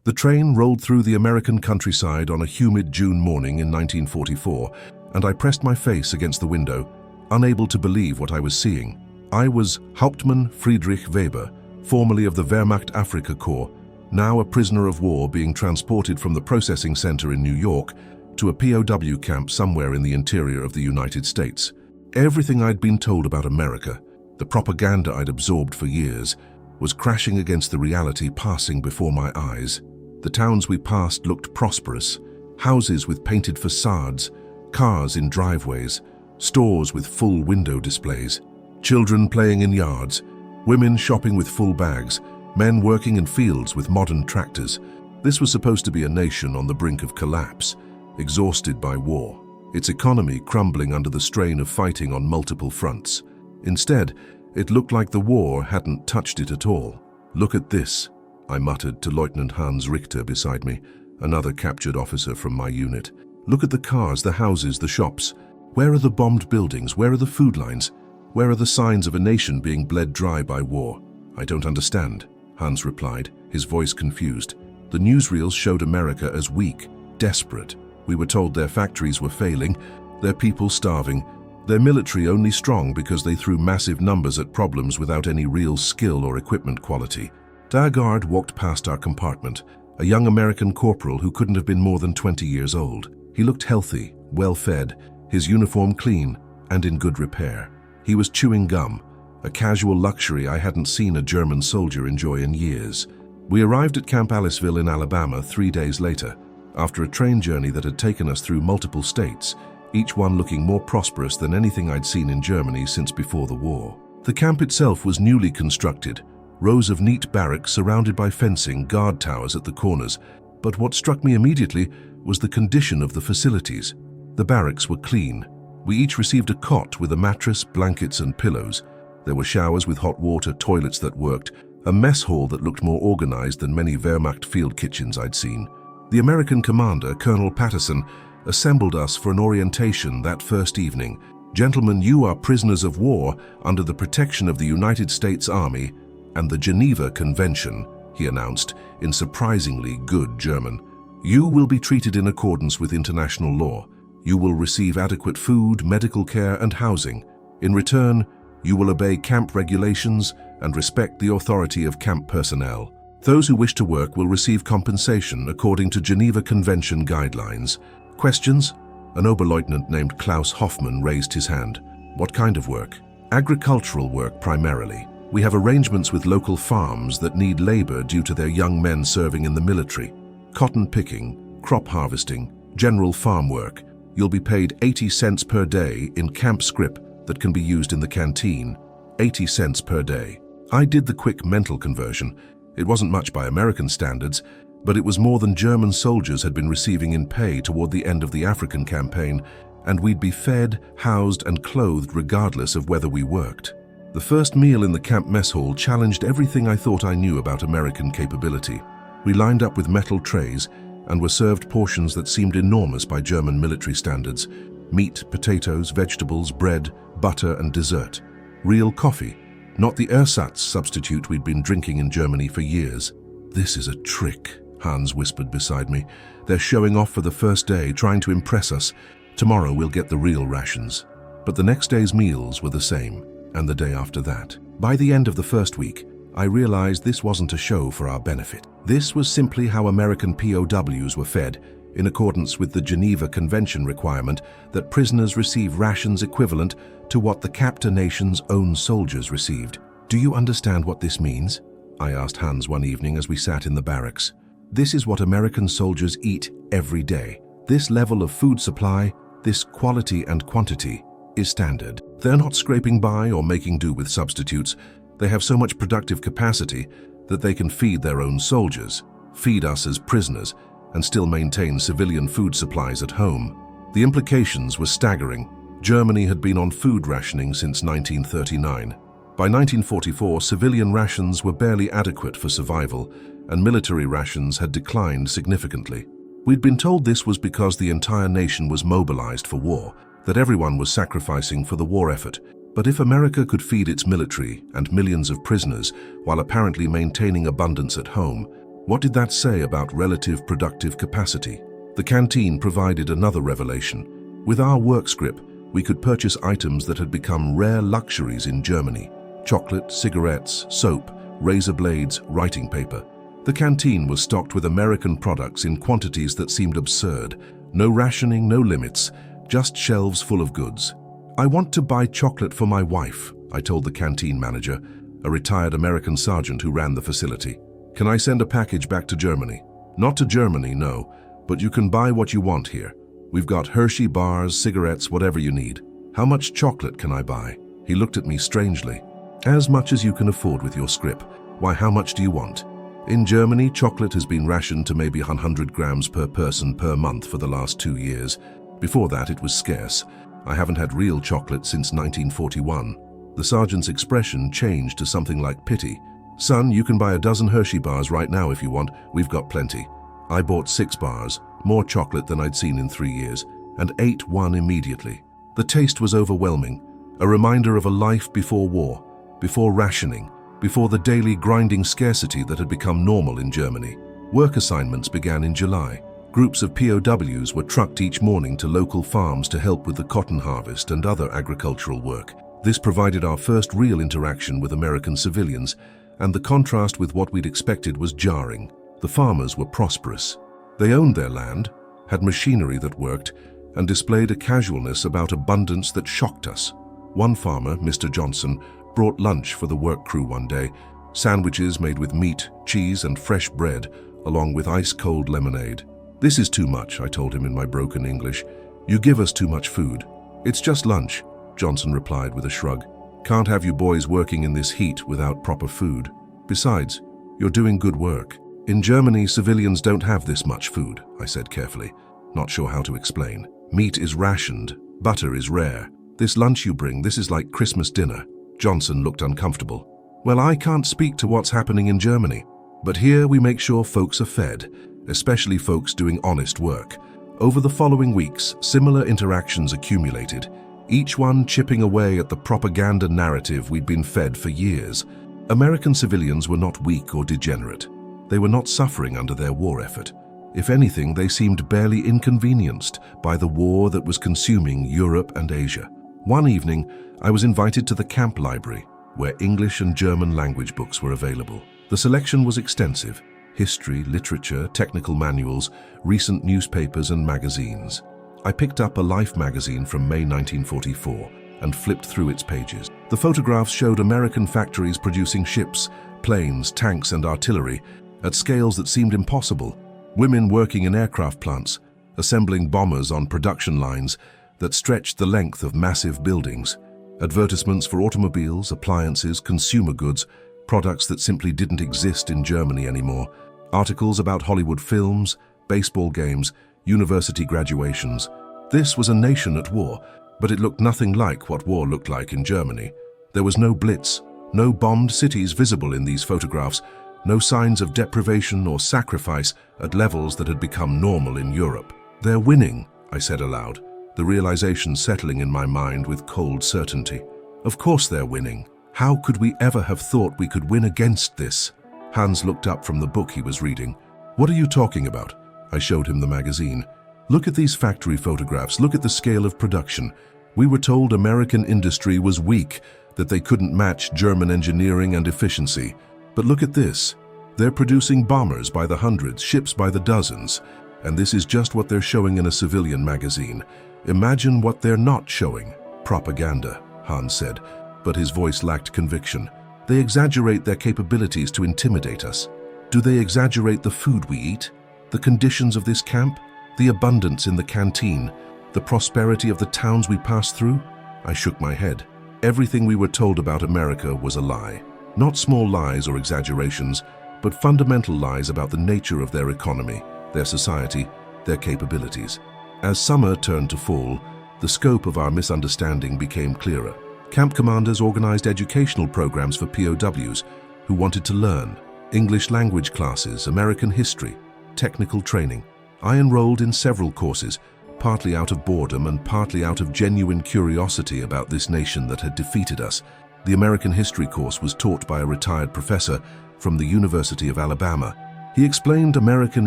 The train rolled through the American countryside on a humid June morning in 1944, and I pressed my face against the window, unable to believe what I was seeing. I was Hauptmann Friedrich Weber, formerly of the Wehrmacht Afrika Korps, now a prisoner of war being transported from the processing center in New York to a POW camp somewhere in the interior of the United States. Everything I'd been told about America, the propaganda I'd absorbed for years, was crashing against the reality passing before my eyes. The towns we passed looked prosperous, houses with painted facades, cars in driveways, stores with full window displays, children playing in yards, women shopping with full bags, men working in fields with modern tractors. This was supposed to be a nation on the brink of collapse, exhausted by war, its economy crumbling under the strain of fighting on multiple fronts. Instead, it looked like the war hadn't touched it at all. "Look at this," I muttered to Lieutenant Hans Richter beside me, another captured officer from my unit. "Look at the cars, the houses, the shops. Where are the bombed buildings? Where are the food lines? Where are the signs of a nation being bled dry by war?" "I don't understand," Hans replied, his voice confused. "The newsreels showed America as weak, desperate. We were told their factories were failing, their people starving, their military only strong because they threw massive numbers at problems without any real skill or equipment quality." Dagard walked past our compartment, a young American corporal who couldn't have been more than 20 years old. He looked healthy, well-fed, his uniform clean, and in good repair. He was chewing gum, a casual luxury I hadn't seen a German soldier enjoy in years. We arrived at Camp Aliceville in Alabama 3 days later, after a train journey that had taken us through multiple states, each one looking more prosperous than anything I'd seen in Germany since before the war. The camp itself was newly constructed, rows of neat barracks surrounded by fencing, guard towers at the corners. But what struck me immediately was the condition of the facilities. The barracks were clean. We each received a cot with a mattress, blankets, and pillows. There were showers with hot water, toilets that worked, a mess hall that looked more organized than many Wehrmacht field kitchens I'd seen. The American commander, Colonel Patterson, assembled us for an orientation that first evening. "Gentlemen, you are prisoners of war under the protection of the United States Army and the Geneva Convention," he announced in surprisingly good German. "You will be treated in accordance with international law. You will receive adequate food, medical care, and housing. In return, you will obey camp regulations and respect the authority of camp personnel. Those who wish to work will receive compensation according to Geneva Convention guidelines." "Questions?" An Oberleutnant named Klaus Hoffmann raised his hand. "What kind of work?" "Agricultural work primarily. We have arrangements with local farms that need labor due to their young men serving in the military. Cotton picking, crop harvesting, general farm work. You'll be paid 80 cents per day in camp scrip that can be used in the canteen. 80 cents per day." I did the quick mental conversion. It wasn't much by American standards, but it was more than German soldiers had been receiving in pay toward the end of the African campaign, and we'd be fed, housed, and clothed regardless of whether we worked. The first meal in the camp mess hall challenged everything I thought I knew about American capability. We lined up with metal trays and were served portions that seemed enormous by German military standards: meat, potatoes, vegetables, bread, butter, and dessert. Real coffee, not the ersatz substitute we'd been drinking in Germany for years. "This is a trick," Hans whispered beside me. "They're showing off for the first day, trying to impress us. Tomorrow we'll get the real rations." But the next day's meals were the same, and the day after that. By the end of the first week, I realized this wasn't a show for our benefit. This was simply how American POWs were fed, in accordance with the Geneva Convention requirement that prisoners receive rations equivalent to what the captor nation's own soldiers received. "Do you understand what this means?" I asked Hans one evening as we sat in the barracks. "This is what American soldiers eat every day. This level of food supply, this quality and quantity, is standard. They're not scraping by or making do with substitutes. They have so much productive capacity that they can feed their own soldiers, feed us as prisoners, and still maintain civilian food supplies at home." The implications were staggering. Germany had been on food rationing since 1939. By 1944, civilian rations were barely adequate for survival, and military rations had declined significantly. We'd been told this was because the entire nation was mobilized for war, that everyone was sacrificing for the war effort. But if America could feed its military and millions of prisoners while apparently maintaining abundance at home, What did that say about relative productive capacity? The canteen provided another revelation. With our work scrip, we could purchase items that had become rare luxuries in Germany: chocolate, cigarettes, soap, razor blades, writing paper. The canteen was stocked with American products in quantities that seemed absurd. No rationing, no limits, just shelves full of goods. "I want to buy chocolate for my wife," I told the canteen manager, a retired American sergeant who ran the facility. "Can I send a package back to Germany?" "Not to Germany, no, but you can buy what you want here. We've got Hershey bars, cigarettes, whatever you need." "How much chocolate can I buy?" He looked at me strangely. "As much as you can afford with your scrip. Why, how much do you want?" "In Germany, chocolate has been rationed to maybe 100 grams per person per month for the last 2 years. Before that, it was scarce. I haven't had real chocolate since 1941. The sergeant's expression changed to something like pity. "Son, you can buy a dozen Hershey bars right now if you want. We've got plenty." I bought 6 bars, more chocolate than I'd seen in 3 years, and ate one immediately. The taste was overwhelming, a reminder of a life before war, before rationing, before the daily grinding scarcity that had become normal in Germany. Work assignments began in July. Groups of POWs were trucked each morning to local farms to help with the cotton harvest and other agricultural work. This provided our first real interaction with American civilians, and the contrast with what we'd expected was jarring. The farmers were prosperous. They owned their land, had machinery that worked, and displayed a casualness about abundance that shocked us. One farmer, Mr. Johnson, brought lunch for the work crew one day: sandwiches made with meat, cheese, and fresh bread, along with ice-cold lemonade. "This is too much," I told him in my broken English. "You give us too much food." "It's just lunch," Johnson replied with a shrug. "Can't have you boys working in this heat without proper food. Besides, you're doing good work." "In Germany, civilians don't have this much food," I said carefully, not sure how to explain. "Meat is rationed, butter is rare. This lunch you bring, this is like Christmas dinner." Johnson looked uncomfortable. "Well, I can't speak to what's happening in Germany, but here we make sure folks are fed, especially folks doing honest work." Over the following weeks, similar interactions accumulated, each one chipping away at the propaganda narrative we'd been fed for years. American civilians were not weak or degenerate. They were not suffering under their war effort. If anything, they seemed barely inconvenienced by the war that was consuming Europe and Asia. One evening, I was invited to the camp library, where English and German language books were available. The selection was extensive: history, literature, technical manuals, recent newspapers and magazines. I picked up a Life magazine from May 1944 and flipped through its pages. The photographs showed American factories producing ships, planes, tanks and artillery at scales that seemed impossible. Women working in aircraft plants, assembling bombers on production lines that stretched the length of massive buildings. Advertisements for automobiles, appliances, consumer goods, products that simply didn't exist in Germany anymore. Articles about Hollywood films, baseball games, university graduations. This was a nation at war, but it looked nothing like what war looked like in Germany. There was no blitz, no bombed cities visible in these photographs, no signs of deprivation or sacrifice at levels that had become normal in Europe. "They're winning," I said aloud, the realization settling in my mind with cold certainty. Of course they're winning. How could we ever have thought we could win against this? Hans looked up from the book he was reading. "What are you talking about?" I showed him the magazine. "Look at these factory photographs. Look at the scale of production. We were told American industry was weak, that they couldn't match German engineering and efficiency. But look at this. They're producing bombers by the hundreds, ships by the dozens. And this is just what they're showing in a civilian magazine. Imagine what they're not showing." "Propaganda," Hans said, but his voice lacked conviction. "They exaggerate their capabilities to intimidate us. Do they exaggerate the food we eat? The conditions of this camp? The abundance in the canteen? The prosperity of the towns we pass through?" I shook my head. Everything we were told about America was a lie. Not small lies or exaggerations, but fundamental lies about the nature of their economy, their society, their capabilities. As summer turned to fall, the scope of our misunderstanding became clearer. Camp commanders organized educational programs for POWs who wanted to learn: English language classes, American history, technical training. I enrolled in several courses, partly out of boredom and partly out of genuine curiosity about this nation that had defeated us. The American history course was taught by a retired professor from the University of Alabama. He explained American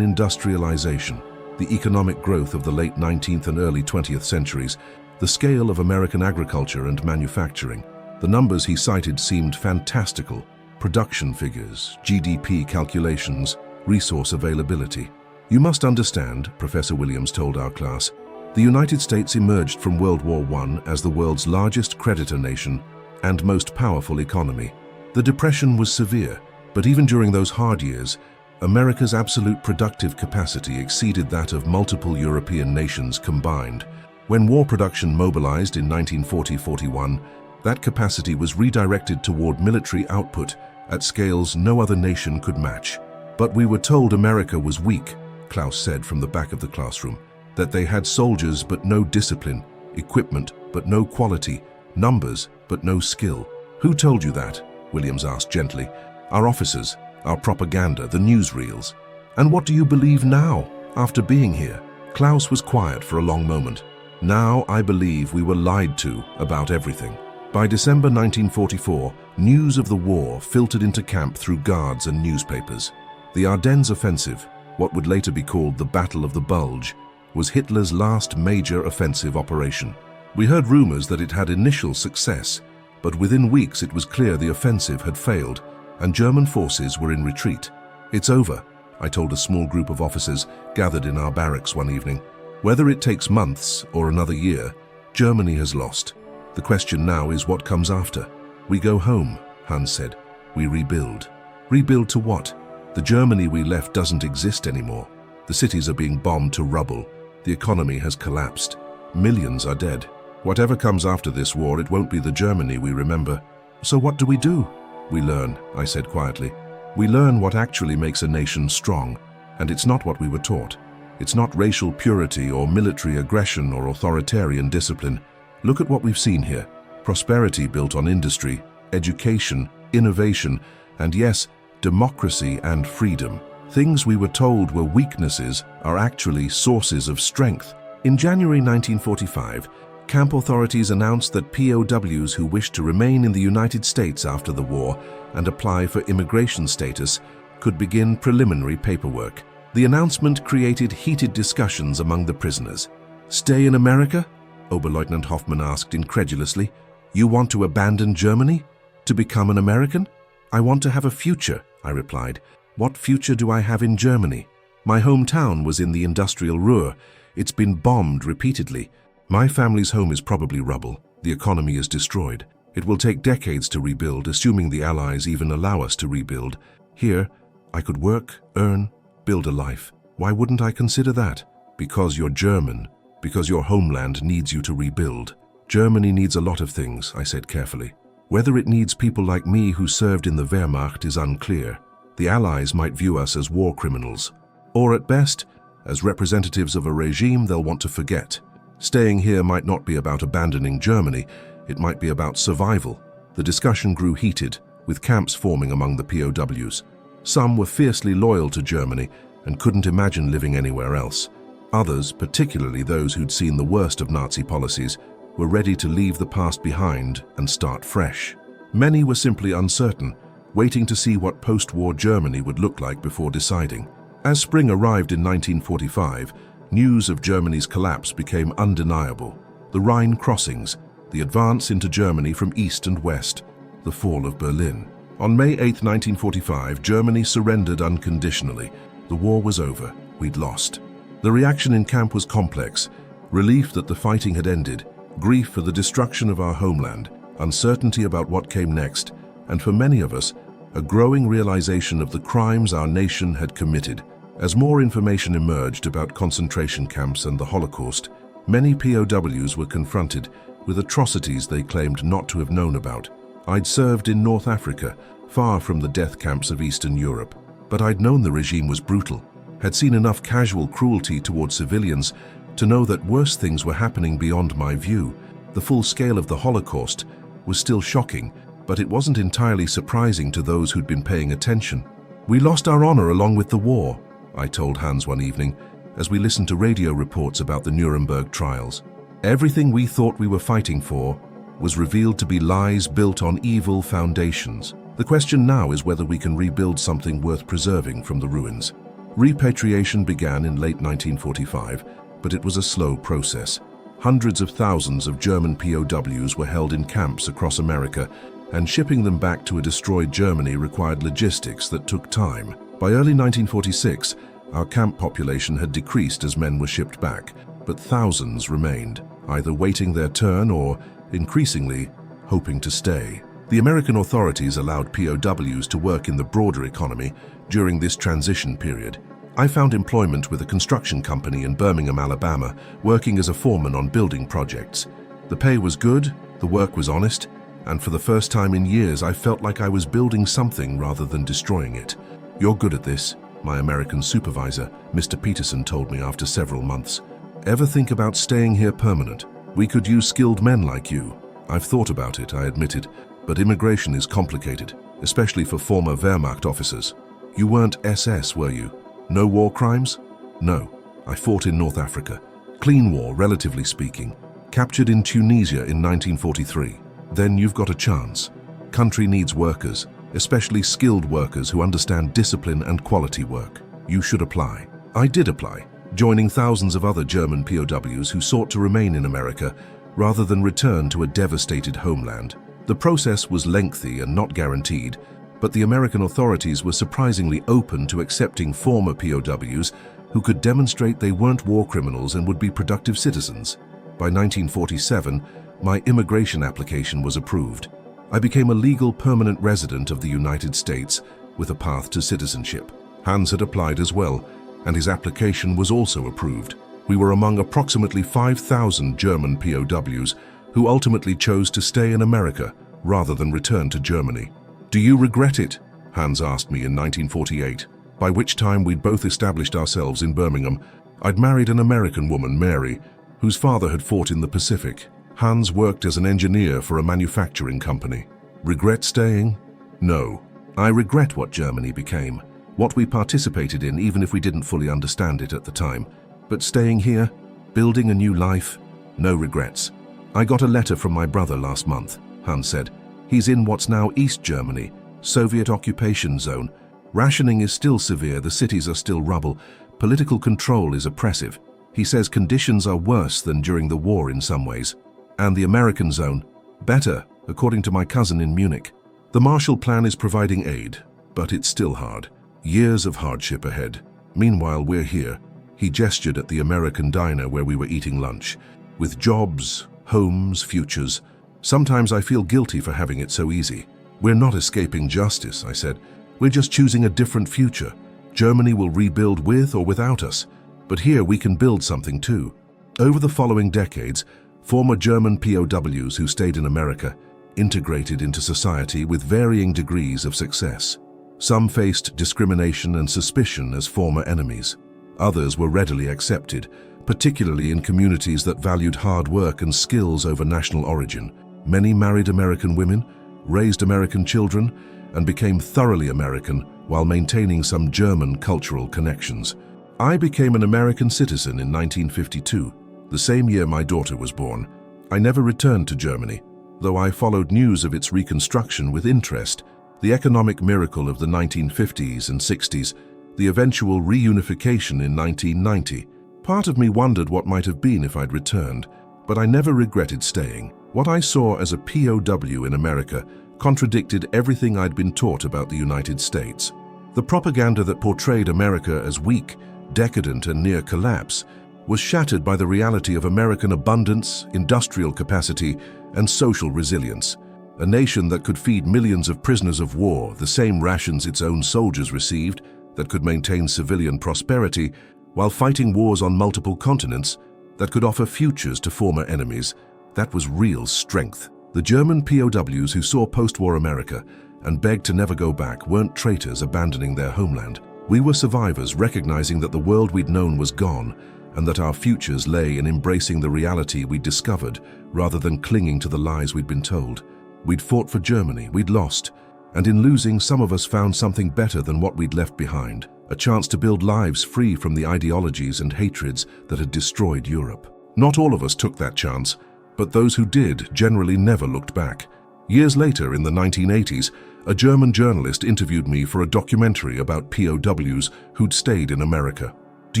industrialization, the economic growth of the late 19th and early 20th centuries, the scale of American agriculture and manufacturing. The numbers he cited seemed fantastical: production figures, GDP calculations, resource availability. "You must understand," Professor Williams told our class, "the United States emerged from World War I as the world's largest creditor nation and most powerful economy. The Depression was severe, but even during those hard years, America's absolute productive capacity exceeded that of multiple European nations combined. When war production mobilized in 1940-41, that capacity was redirected toward military output at scales no other nation could match. But we were told America was weak," Klaus said from the back of the classroom, "that they had soldiers but no discipline, equipment but no quality, numbers but no skill." "Who told you that?" Williams asked gently. "Our officers, our propaganda, the newsreels. And what do you believe now, after being here?" Klaus was quiet for a long moment. "Now I believe we were lied to about everything." By December 1944, news of the war filtered into camp through guards and newspapers. The Ardennes offensive, what would later be called the Battle of the Bulge, was Hitler's last major offensive operation. We heard rumors that it had initial success, but within weeks it was clear the offensive had failed and German forces were in retreat. "It's over," I told a small group of officers gathered in our barracks one evening. "Whether it takes months or another year, Germany has lost. The question now is what comes after." "We go home," Hans said. "We rebuild." "Rebuild to what? The Germany we left doesn't exist anymore. The cities are being bombed to rubble. The economy has collapsed. Millions are dead. Whatever comes after this war, it won't be the Germany we remember." "So what do we do?" "We learn," I said quietly. "We learn what actually makes a nation strong, and it's not what we were taught. It's not racial purity or military aggression or authoritarian discipline. Look at what we've seen here. Prosperity built on industry, education, innovation, and yes, democracy and freedom. Things we were told were weaknesses are actually sources of strength." In January 1945, camp authorities announced that POWs who wished to remain in the United States after the war and apply for immigration status could begin preliminary paperwork. The announcement created heated discussions among the prisoners. "Stay in America?" Oberleutnant Hoffmann asked incredulously. "You want to abandon Germany? To become an American?" "I want to have a future," I replied. "What future do I have in Germany? My hometown was in the industrial Ruhr. It's been bombed repeatedly. My family's home is probably rubble. The economy is destroyed. It will take decades to rebuild, assuming the Allies even allow us to rebuild. Here, I could work, earn, build a life. Why wouldn't I consider that? Because you're German. Because your homeland needs you to rebuild." "Germany needs a lot of things," I said carefully. "Whether it needs people like me who served in the Wehrmacht is unclear. The Allies might view us as war criminals. Or at best, as representatives of a regime they'll want to forget. Staying here might not be about abandoning Germany, it might be about survival." The discussion grew heated, with camps forming among the POWs. Some were fiercely loyal to Germany and couldn't imagine living anywhere else. Others, particularly those who'd seen the worst of Nazi policies, were ready to leave the past behind and start fresh. Many were simply uncertain, waiting to see what post-war Germany would look like before deciding. As spring arrived in 1945, news of Germany's collapse became undeniable. The Rhine crossings, the advance into Germany from east and west, the fall of Berlin. On May 8, 1945, Germany surrendered unconditionally. The war was over. We'd lost. The reaction in camp was complex: relief that the fighting had ended, grief for the destruction of our homeland, uncertainty about what came next, and for many of us, a growing realization of the crimes our nation had committed. As more information emerged about concentration camps and the Holocaust, many POWs were confronted with atrocities they claimed not to have known about. I'd served in North Africa, far from the death camps of Eastern Europe, but I'd known the regime was brutal, had seen enough casual cruelty toward civilians to know that worse things were happening beyond my view. The full scale of the Holocaust was still shocking, but it wasn't entirely surprising to those who'd been paying attention. "We lost our honor along with the war," I told Hans one evening, as we listened to radio reports about the Nuremberg trials. "Everything we thought we were fighting for was revealed to be lies built on evil foundations." The question now is whether we can rebuild something worth preserving from the ruins. Repatriation began in late 1945, but it was a slow process. Hundreds of thousands of German POWs were held in camps across America, and shipping them back to a destroyed Germany required logistics that took time. By early 1946, our camp population had decreased as men were shipped back, but thousands remained, either waiting their turn or, increasingly, hoping to stay. The American authorities allowed POWs to work in the broader economy during this transition period. I found employment with a construction company in Birmingham, Alabama, working as a foreman on building projects. The pay was good, the work was honest, and for the first time in years I felt like I was building something rather than destroying it. "You're good at this," my American supervisor, Mr. Peterson, told me after several months. "Ever think about staying here permanent? We could use skilled men like you." "I've thought about it," I admitted, "but immigration is complicated, especially for former Wehrmacht officers." "You weren't SS, were you? No war crimes?" "No. I fought in North Africa. Clean war, relatively speaking. Captured in Tunisia in 1943. Then you've got a chance. Country needs workers, especially skilled workers who understand discipline and quality work. You should apply." I did apply, joining thousands of other German POWs who sought to remain in America rather than return to a devastated homeland. The process was lengthy and not guaranteed, but the American authorities were surprisingly open to accepting former POWs who could demonstrate they weren't war criminals and would be productive citizens. By 1947, my immigration application was approved. I became a legal permanent resident of the United States with a path to citizenship. Hans had applied as well, and his application was also approved. We were among approximately 5,000 German POWs who ultimately chose to stay in America rather than return to Germany. "Do you regret it?" Hans asked me in 1948, by which time we'd both established ourselves in Birmingham. I'd married an American woman, Mary, whose father had fought in the Pacific. Hans worked as an engineer for a manufacturing company. Regret staying? No. I regret what Germany became, what we participated in even if we didn't fully understand it at the time. But staying here, building a new life, no regrets. "I got a letter from my brother last month," Hans said. "He's in what's now East Germany, Soviet occupation zone. Rationing is still severe, the cities are still rubble, political control is oppressive. He says conditions are worse than during the war in some ways. And the American zone? Better, according to my cousin in Munich. The Marshall Plan is providing aid, but it's still hard. Years of hardship ahead. Meanwhile, we're here." He gestured at the American diner where we were eating lunch. "With jobs, homes, futures. Sometimes I feel guilty for having it so easy." "We're not escaping justice," I said. "We're just choosing a different future. Germany will rebuild with or without us, but here we can build something too." Over the following decades, former German POWs who stayed in America integrated into society with varying degrees of success. Some faced discrimination and suspicion as former enemies. Others were readily accepted, particularly in communities that valued hard work and skills over national origin. Many married American women, raised American children, and became thoroughly American while maintaining some German cultural connections. I became an American citizen in 1952, the same year my daughter was born. I never returned to Germany, though I followed news of its reconstruction with interest. The economic miracle of the 1950s and 60s, the eventual reunification in 1990. Part of me wondered what might have been if I'd returned, but I never regretted staying. What I saw as a POW in America contradicted everything I'd been taught about the United States. The propaganda that portrayed America as weak, decadent, and near collapse was shattered by the reality of American abundance, industrial capacity, and social resilience. A nation that could feed millions of prisoners of war the same rations its own soldiers received, that could maintain civilian prosperity while fighting wars on multiple continents, that could offer futures to former enemies. That was real strength. The German POWs who saw post-war America and begged to never go back weren't traitors abandoning their homeland. We were survivors recognizing that the world we'd known was gone and that our futures lay in embracing the reality we'd discovered rather than clinging to the lies we'd been told. We'd fought for Germany, we'd lost, and in losing, some of us found something better than what we'd left behind, a chance to build lives free from the ideologies and hatreds that had destroyed Europe. Not all of us took that chance, but those who did generally never looked back. Years later, in the 1980s, a German journalist interviewed me for a documentary about POWs who'd stayed in America. "Do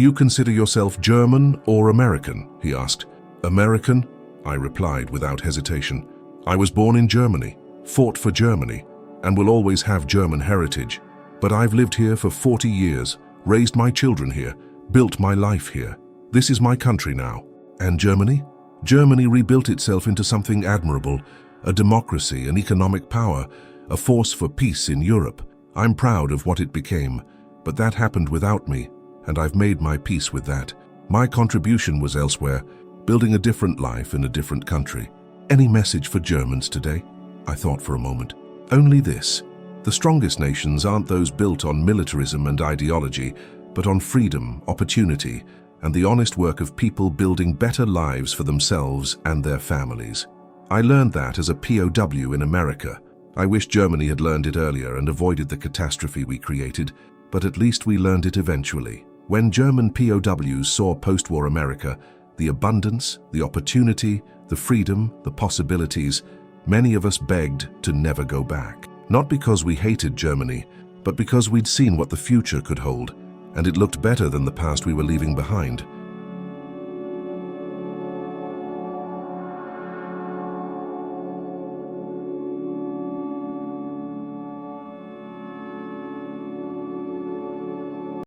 you consider yourself German or American?" he asked. "American," I replied without hesitation. "I was born in Germany, fought for Germany, and will always have German heritage. But I've lived here for 40 years, raised my children here, built my life here. This is my country now." "And Germany?" "Germany rebuilt itself into something admirable, a democracy, an economic power, a force for peace in Europe. I'm proud of what it became, but that happened without me, and I've made my peace with that. My contribution was elsewhere, building a different life in a different country." "Any message for Germans today?" I thought for a moment. "Only this. The strongest nations aren't those built on militarism and ideology, but on freedom, opportunity, and the honest work of people building better lives for themselves and their families." I learned that as a POW in America. I wish Germany had learned it earlier and avoided the catastrophe we created, but at least we learned it eventually. When German POWs saw post-war America, the abundance, the opportunity, the freedom, the possibilities, many of us begged to never go back. Not because we hated Germany, but because we'd seen what the future could hold, and it looked better than the past we were leaving behind.